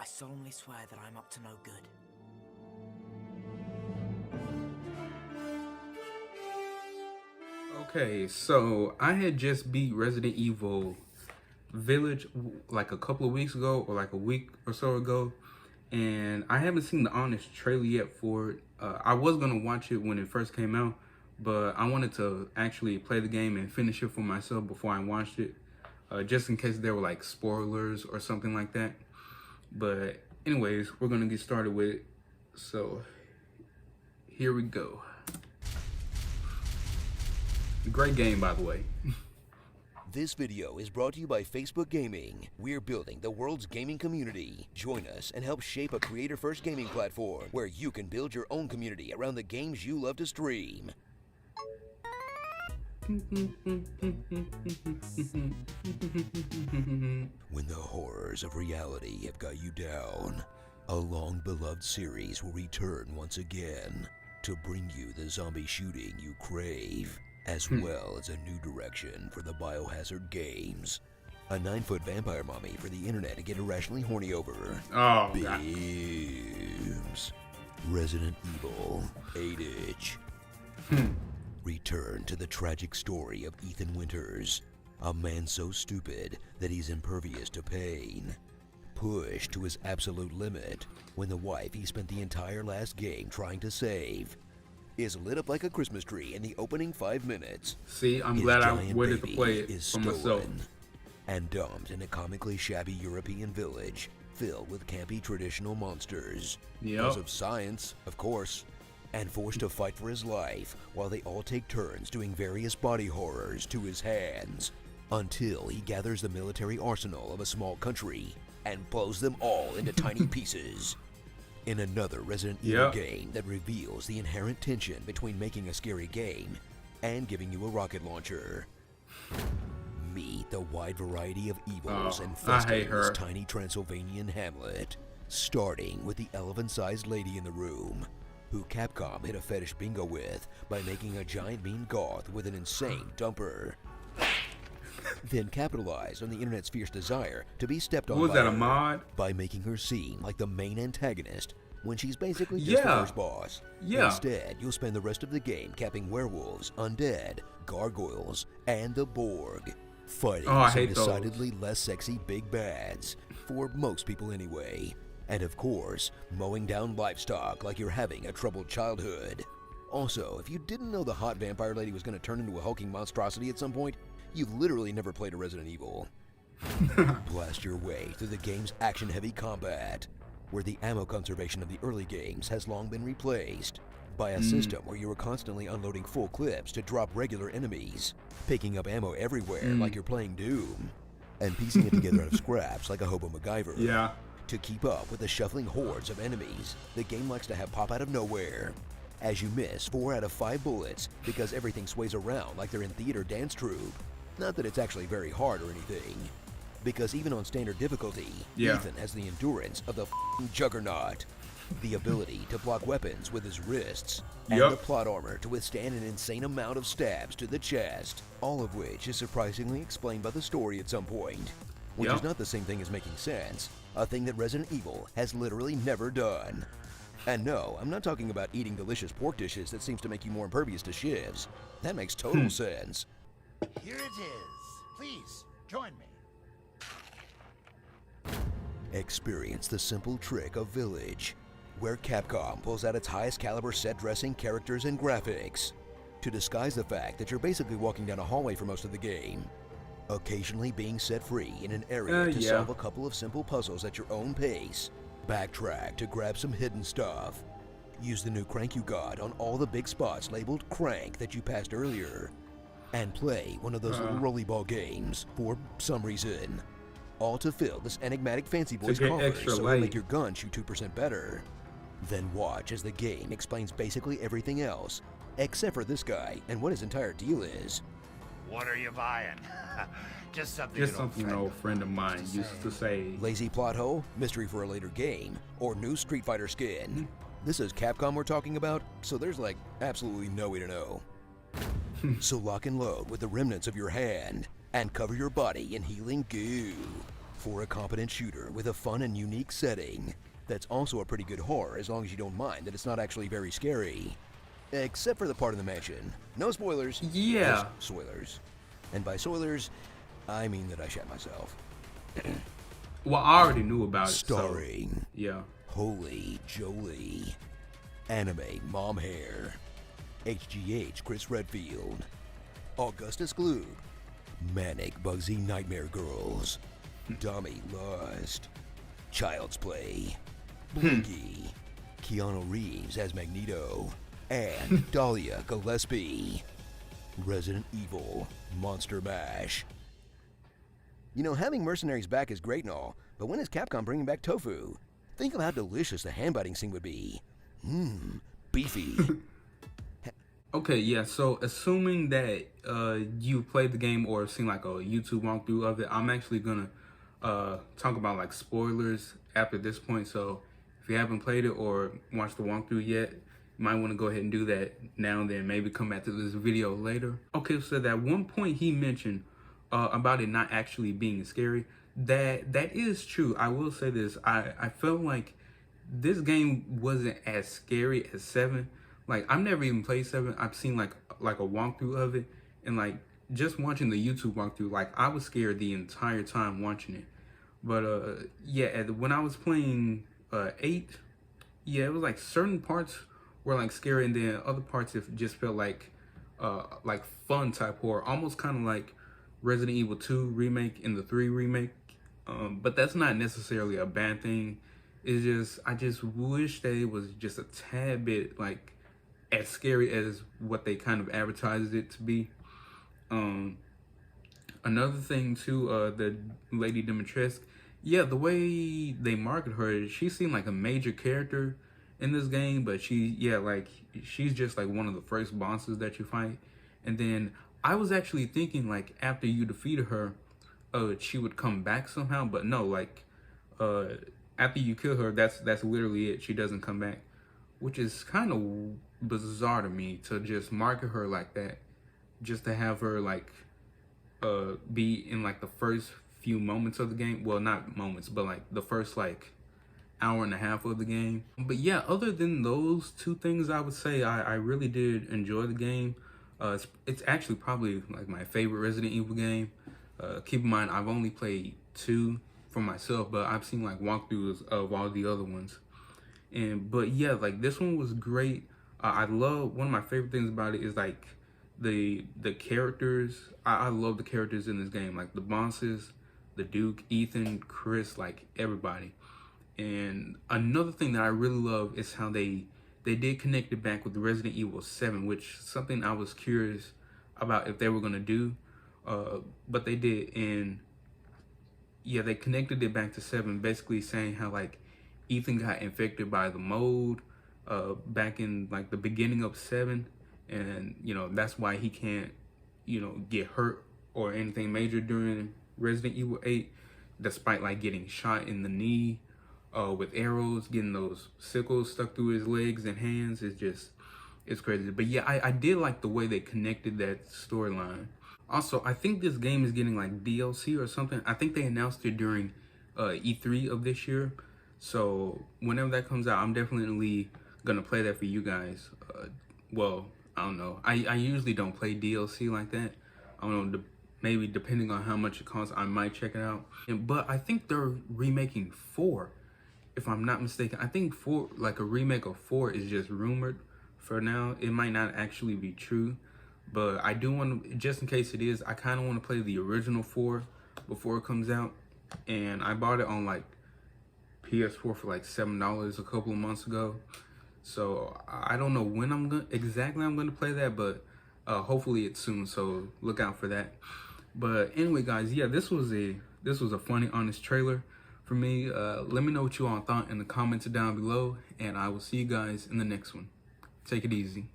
I solemnly swear that I'm up to no good. Okay, so I had just beat Resident Evil Village like a couple of weeks ago, or like a week or so ago, and I haven't seen the honest trailer yet for it. I was gonna watch it when it first came out, but I wanted to actually play the game and finish it for myself before I watched it, just in case there were like spoilers or something like that. But anyways, we're gonna get started with it. So here we go. Great game, by the way. This video is brought to you by Facebook Gaming. We're building the world's gaming community. Join us and help shape a creator-first gaming platform where you can build your own community around the games you love to stream. When the horrors of reality have got you down, a long-beloved series will return once again to bring you the zombie shooting you crave, as well as a new direction for the Biohazard games. A 9-foot vampire mummy for the internet to get irrationally horny over. Oh, God. Beams. Resident Evil 8-inch. Return to the tragic story of Ethan Winters, a man so stupid that he's impervious to pain. Pushed to his absolute limit when the wife he spent the entire last game trying to save is lit up like a Christmas tree in the opening 5 minutes. See, I'm His glad I giant waited to baby play it is for myself. stolen and dumped in a comically shabby European village filled with campy traditional monsters. Because of science, of course. And forced to fight for his life while they all take turns doing various body horrors to his hands, until he gathers the military arsenal of a small country and blows them all into tiny pieces. In another Resident Evil game that reveals the inherent tension between making a scary game and giving you a rocket launcher. Meet the wide variety of evils infesting this tiny Transylvanian hamlet, starting with the elephant-sized lady in the room, who Capcom hit a fetish bingo with by making a giant mean goth with an insane dumper. Then capitalized on the internet's fierce desire to be stepped on by, a mod? By making her seem like the main antagonist when she's basically just the first boss. Instead, you'll spend the rest of the game capping werewolves, undead, gargoyles, and the Borg, fighting some decidedly less sexy big bads, for most people anyway. And of course, mowing down livestock like you're having a troubled childhood. Also, if you didn't know the hot vampire lady was going to turn into a hulking monstrosity at some point, you've literally never played a Resident Evil. Blast your way through the game's action-heavy combat, where the ammo conservation of the early games has long been replaced by a system where you are constantly unloading full clips to drop regular enemies, picking up ammo everywhere like you're playing Doom, and piecing it together out of scraps like a hobo MacGyver. To keep up with the shuffling hordes of enemies, the game likes to have pop out of nowhere, as you miss 4 out of 5 bullets because everything sways around like they're in theater dance troupe. Not that it's actually very hard or anything, because even on standard difficulty, Ethan has the endurance of the f***ing juggernaut, the ability to block weapons with his wrists, and the plot armor to withstand an insane amount of stabs to the chest, all of which is surprisingly explained by the story at some point, which is not the same thing as making sense, a thing that Resident Evil has literally never done. And no, I'm not talking about eating delicious pork dishes that seems to make you more impervious to shivs. That makes total sense. Here it is. Please, join me. Experience the simple trick of Village, where Capcom pulls out its highest caliber set dressing, characters, and graphics to disguise the fact that you're basically walking down a hallway for most of the game, occasionally being set free in an area to solve a couple of simple puzzles at your own pace, backtrack to grab some hidden stuff, use the new crank you got on all the big spots labeled crank that you passed earlier, and play one of those little rollerball games for some reason, all to fill this enigmatic fancy voice coffers so it'll make your gun shoot 2% better. Then watch as the game explains basically everything else, except for this guy and what his entire deal is. What are you buying? Just something an old friend of mine used to say. Lazy plot hole, mystery for a later game, or new Street Fighter skin. This is Capcom we're talking about, so there's like absolutely no way to know. So lock and load with the remnants of your hand and cover your body in healing goo. for a competent shooter with a fun and unique setting. That's also a pretty good horror as long as you don't mind that it's not actually very scary. Except for the part in the mansion. No spoilers. Yeah. Just soilers. And by soilers, I mean that I shat myself. Well, I already knew about it. Starring. So, yeah. Holy Jolie. Anime Mom Hair. HGH Chris Redfield. Augustus Gloop. Manic Bugsy Nightmare Girls. Dummy Lust. Child's Play. Blinky. Keanu Reeves as Magneto. And Dahlia Gillespie. Resident Evil. Monster Mash. You know, having mercenaries back is great and all, but when is Capcom bringing back tofu? Think of how delicious the hand-biting scene would be. Beefy. Okay, yeah, so assuming that you've played the game or seen like a YouTube walkthrough of it, I'm actually gonna talk about like spoilers after this point. So if you haven't played it or watched the walkthrough yet, you might want to go ahead and do that now and then, maybe come back to this video later. Okay, so that one point he mentioned about it not actually being scary, that is true. I will say this, I felt like this game wasn't as scary as 7. Like, I've never even played 7. I've seen like a walkthrough of it, and like just watching the YouTube walkthrough, like I was scared the entire time watching it. But yeah, when I was playing 8, yeah, it was like certain parts were like scary, and then other parts it just felt like fun type horror, almost kind of like Resident Evil 2 remake and the 3 remake. But that's not necessarily a bad thing. It's just, I just wish that it was just a tad bit like as scary as what they kind of advertised it to be. Another thing too, the Lady Dimitrescu, yeah, the way they market her, she seemed like a major character in this game, but she's just like one of the first bosses that you fight. And then I was actually thinking like after you defeated her, she would come back somehow, but no, like after you kill her, that's literally it. She doesn't come back, which is kind of bizarre to me, to just market her like that, just to have her like be in like the first few moments of the game. Well, not moments, but like the first like hour and a half of the game. But yeah, other than those two things, I would say I really did enjoy the game. It's actually probably like my favorite Resident Evil game. Keep in mind, I've only played 2 for myself, but I've seen like walkthroughs of all the other ones. But yeah, like this one was great. I love, one of my favorite things about it is like the characters. I love the characters in this game, like the bosses, the Duke, Ethan, Chris, like everybody. And another thing that I really love is how they did connect it back with Resident Evil 7, which is something I was curious about if they were gonna do, but they did. And yeah, they connected it back to 7, basically saying how like Ethan got infected by the mold back in like the beginning of 7, and you know that's why he can't, you know, get hurt or anything major during Resident Evil 8, despite like getting shot in the knee with arrows, getting those sickles stuck through his legs and hands. It's crazy. But yeah, I did like the way they connected that storyline. Also, I think this game is getting like DLC or something. I think they announced it during E3 of this year. So whenever that comes out, I'm definitely gonna play that for you guys. Well, I don't know. I usually don't play DLC like that. I don't know, maybe depending on how much it costs, I might check it out. But I think they're remaking 4, if I'm not mistaken. I think 4, like a remake of 4 is just rumored for now. It might not actually be true, but I do want to, just in case it is, I kind of want to play the original 4 before it comes out. And I bought it on like PS4 for like $7 a couple of months ago. So I don't know when I'm gonna play that, but hopefully it's soon, so look out for that. But anyway, guys, yeah, this was a funny, honest trailer for me. Let me know what you all thought in the comments down below, and I will see you guys in the next one. Take it easy.